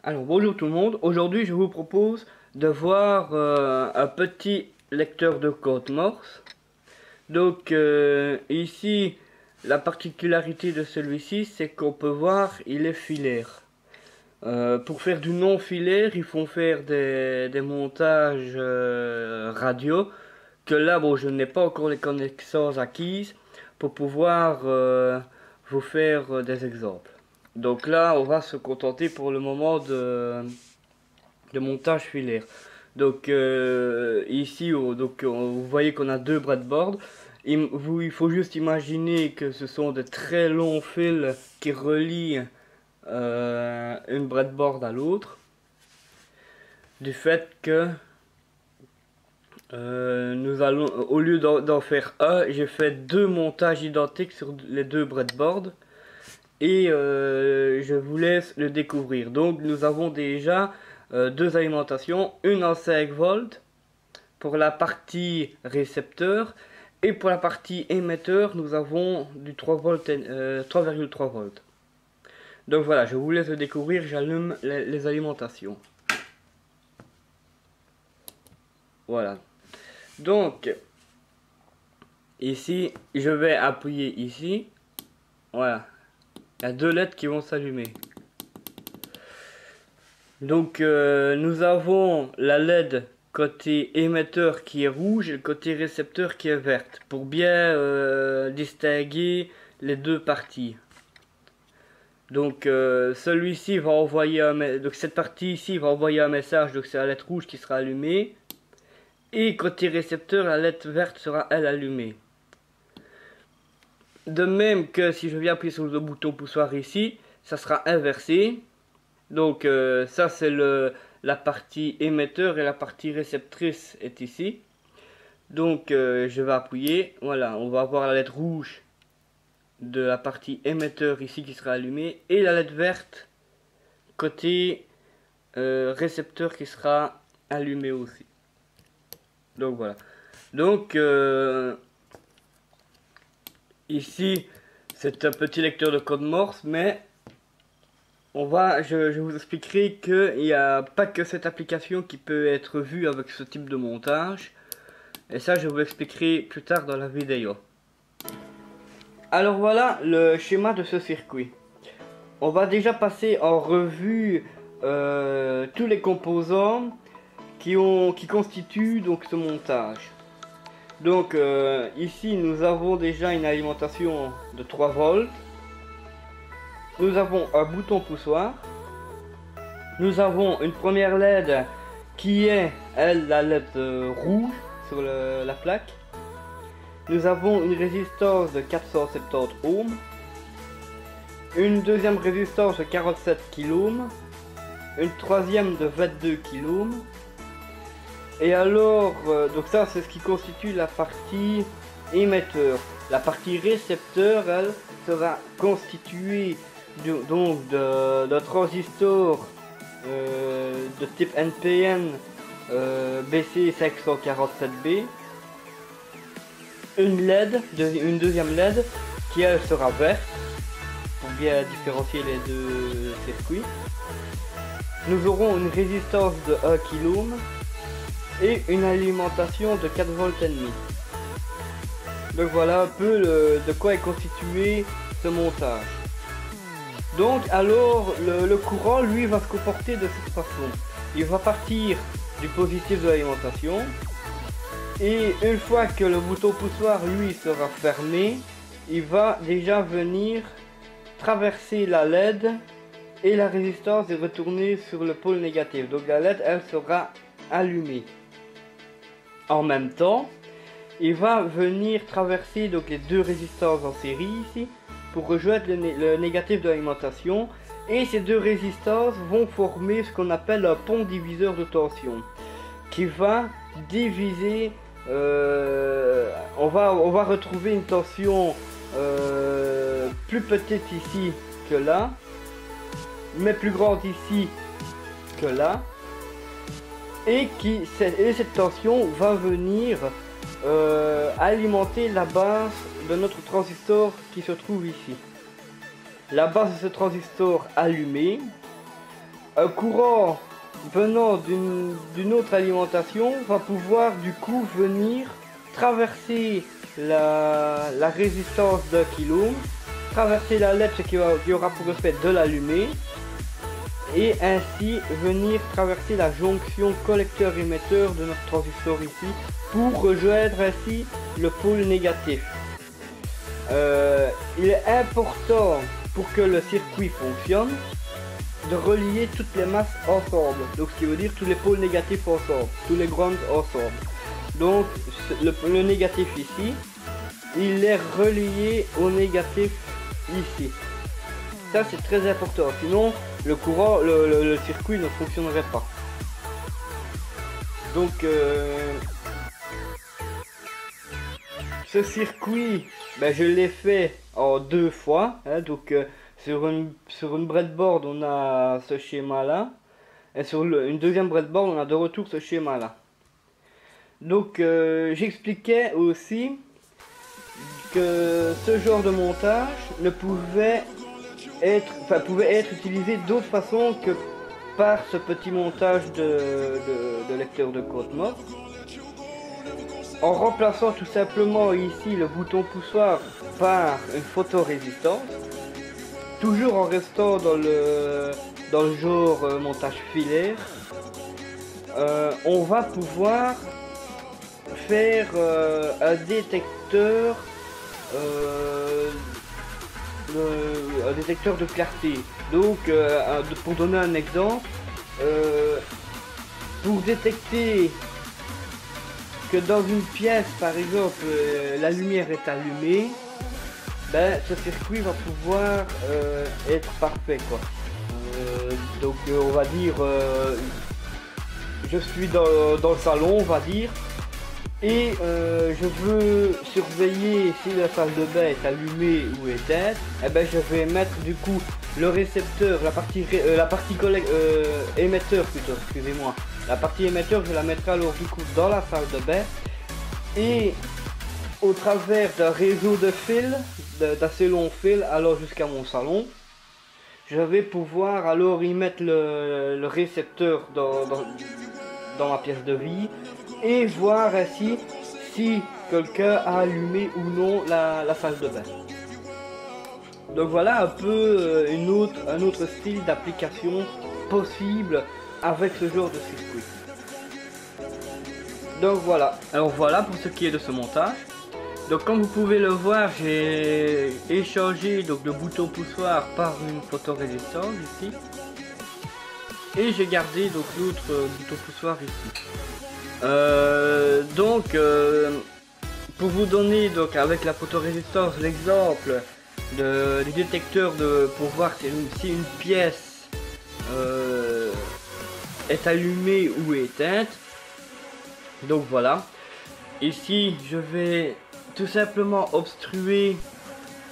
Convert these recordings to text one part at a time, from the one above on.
Alors bonjour tout le monde, aujourd'hui je vous propose de voir un petit lecteur de code Morse. Donc ici la particularité de celui-ci c'est qu'on peut voir il est filaire. Pour faire du non filaire il faut faire des montages radio que là bon je n'ai pas encore les connaissances acquises pour pouvoir vous faire des exemples. Donc là on va se contenter pour le moment de montage filaire. Donc ici vous voyez qu'on a deux breadboards. Il faut juste imaginer que ce sont de très longs fils qui relient une breadboard à l'autre. Du fait que nous allons, au lieu d'en faire un, j'ai fait deux montages identiques sur les deux breadboards. Et je vous laisse le découvrir. Donc nous avons déjà deux alimentations, une en 5 volts pour la partie récepteur et pour la partie émetteur nous avons du 3 volts, 3,3 volts. Donc voilà, je vous laisse le découvrir, j'allume les alimentations. Voilà. Donc ici je vais appuyer ici. Voilà. Il y a deux LED qui vont s'allumer. Donc nous avons la LED côté émetteur qui est rouge et le côté récepteur qui est verte pour bien distinguer les deux parties. Donc celui-ci va envoyer donc cette partie ici va envoyer un message, donc c'est la LED rouge qui sera allumée, et côté récepteur la LED verte sera elle allumée. De même que si je viens appuyer sur le bouton poussoir ici, ça sera inversé. Donc ça c'est la partie émetteur et la partie réceptrice est ici. Donc je vais appuyer, voilà, on va avoir la LED rouge de la partie émetteur ici qui sera allumée et la LED verte côté récepteur qui sera allumée aussi. Donc voilà. Donc ici c'est un petit lecteur de code Morse, mais je vous expliquerai qu'il n'y a pas que cette application qui peut être vue avec ce type de montage. Et ça, je vous expliquerai plus tard dans la vidéo. Alors voilà le schéma de ce circuit. On va déjà passer en revue tous les composants qui constituent donc ce montage. Donc ici, nous avons déjà une alimentation de 3 volts. Nous avons un bouton poussoir. Nous avons une première LED qui est, elle, la LED rouge sur la plaque. Nous avons une résistance de 470 ohms. Une deuxième résistance de 47 kΩ. Une troisième de 22 kΩ. Et alors, donc ça c'est ce qui constitue la partie émetteur. La partie récepteur, elle, sera constituée d'un transistor de type NPN BC547B, une deuxième LED qui elle sera verte pour bien différencier les deux circuits. Nous aurons une résistance de 1 kΩ et une alimentation de 4 volts et demi. Donc voilà un peu de quoi est constitué ce montage. Donc alors le courant lui va se comporter de cette façon. Il va partir du positif de l'alimentation et une fois que le bouton poussoir lui sera fermé, il va déjà venir traverser la LED et la résistance est retournée sur le pôle négatif. Donc la LED elle sera allumée. En même temps, il va venir traverser donc les deux résistances en série ici pour rejoindre le négatif de l'alimentation, et ces deux résistances vont former ce qu'on appelle un pont diviseur de tension qui va diviser, on va retrouver une tension plus petite ici que là, mais plus grande ici que là, et cette tension va venir alimenter la base de notre transistor qui se trouve ici. La base de ce transistor allumé un courant venant d'une autre alimentation va pouvoir du coup venir traverser la résistance d'un kilo, traverser la LED, ce qui aura pour effet de l'allumer, et ainsi venir traverser la jonction collecteur-émetteur de notre transistor ici pour rejoindre ainsi le pôle négatif. Il est important pour que le circuit fonctionne de relier toutes les masses ensemble, donc ce qui veut dire tous les pôles négatifs ensemble, tous les grounds ensemble. Donc le négatif ici, il est relié au négatif ici. Ça c'est très important, sinon le courant, le circuit ne fonctionnerait pas. Donc ce circuit, ben, je l'ai fait en 2 fois, hein, donc sur une breadboard on a ce schéma là, et sur une deuxième breadboard on a de retour ce schéma là. Donc j'expliquais aussi que ce genre de montage ne pouvait être utilisé d'autre façon que par ce petit montage de lecteur de code morte, en remplaçant tout simplement ici le bouton poussoir par une photorésistance, toujours en restant dans le genre montage filaire. On va pouvoir faire un détecteur de clarté. Donc pour donner un exemple, pour détecter que dans une pièce par exemple la lumière est allumée, ben ce circuit va pouvoir être parfait quoi. Donc on va dire je suis dans le salon, on va dire, et je veux surveiller si la salle de bain est allumée ou éteinte. Et ben je vais mettre du coup le récepteur, la partie émetteur plutôt, excusez-moi. La partie émetteur, je la mettrai alors du coup dans la salle de bain, et au travers d'un réseau de fils, d'assez long fil, alors jusqu'à mon salon, je vais pouvoir alors y mettre le récepteur dans ma pièce de vie, et voir ainsi si quelqu'un a allumé ou non la salle de bain. Donc voilà un peu un autre style d'application possible avec ce genre de circuit. Donc voilà, alors voilà pour ce qui est de ce montage. Donc comme vous pouvez le voir, j'ai échangé donc le bouton poussoir par une photorésistance ici, et j'ai gardé donc l'autre bouton poussoir ici. Pour vous donner donc avec la photorésistance l'exemple du détecteur pour voir si une pièce est allumée ou éteinte. Donc voilà, ici je vais tout simplement obstruer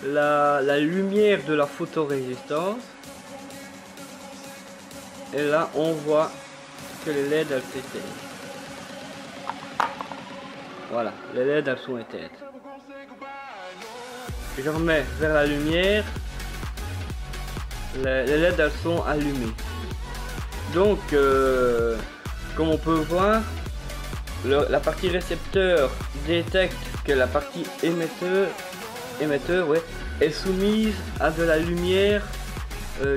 la lumière de la photorésistance, et là on voit que les LED elles s'éteignent. Voilà, les LED elles sont éteintes. Je remets vers la lumière, les LED elles sont allumées. Donc comme on peut voir, la partie récepteur détecte que la partie émetteur ouais, est soumise à de la lumière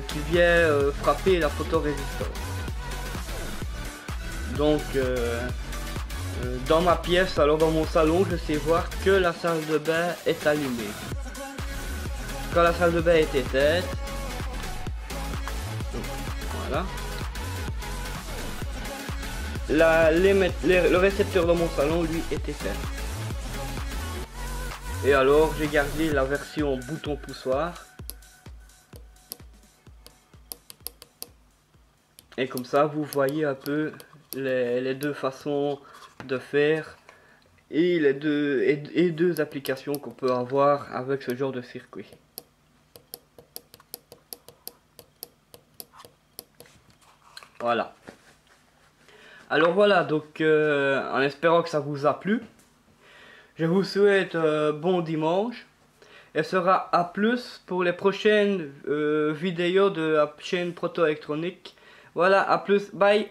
qui vient frapper la photorésistance. Donc dans ma pièce, alors dans mon salon, je sais voir que la salle de bain est allumée. Quand la salle de bain est éteinte, voilà, le récepteur dans mon salon lui est éteint. Et alors j'ai gardé la version bouton poussoir, et comme ça vous voyez un peu les deux façons de faire et les deux applications qu'on peut avoir avec ce genre de circuit. Voilà. Alors voilà, donc en espérant que ça vous a plu, je vous souhaite bon dimanche, et sera à plus pour les prochaines vidéos de la chaîne Proto Électronique Voilà, à plus, bye.